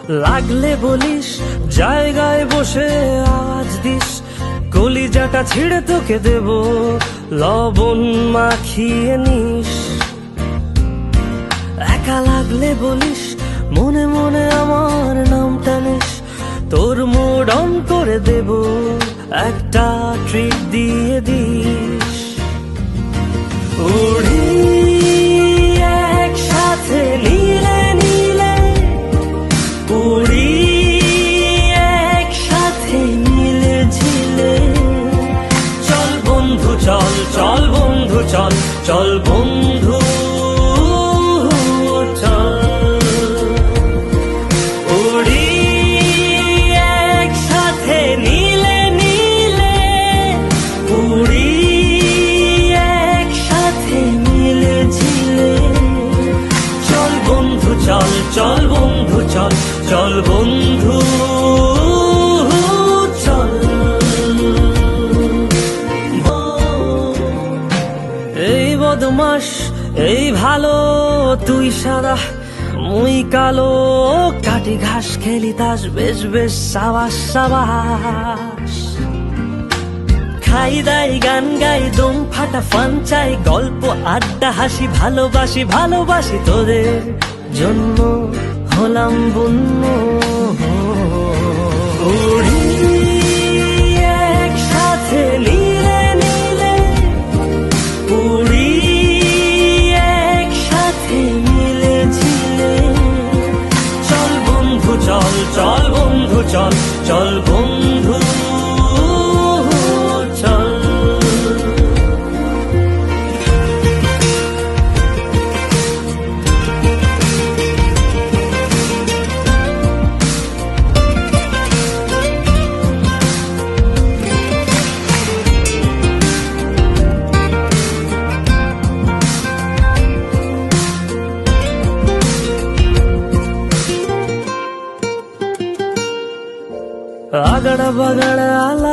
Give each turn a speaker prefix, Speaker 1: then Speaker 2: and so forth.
Speaker 1: লাগলে বলিস, জায়গায় বসে আওয়াজ দিস, কলিজাটা ছিঁড়ে তোকে দেব, লবণ মাখিয়ে নিস। একা লাগলে বলিস, মনে মনে আমার নাম টানিস, তোর মুড অন করে দেব, একটা ট্রিট দিয়ে দিস। উড়ি একসাথে নীলে নীলে, উড়ি একসাথে নীলে ঝিলে, চল বন্ধু চল, চল বন্ধু চল, চল বন্ধু চল। উড়ি একসাথে নীলে নীলে, উড়ি একসাথে নীলে ঝিলে, চল বন্ধু চল, চল বন্ধু চল, চল বন্ধু চল। এই বদমাস এই ভালো, তুই সাদা মুই কালো, কাটি ঘাস খেলি তাস, বেশ বেশ সাবাস সাবাস। খাই দাই গান গাই, দম ফাটা ফান চাই, গল্প আড্ডা হাসি, ভালোবাসি ভালোবাসি তোদের জন্য হলাম বন্য। উড়ি একসাথে নীলে নীলে, উড়ি একসাথে নীলে ঝিলে, চল বন্ধু চল, চল বন্ধু চল, চল বন্ধু চল। আগড়া বাগড়া আলা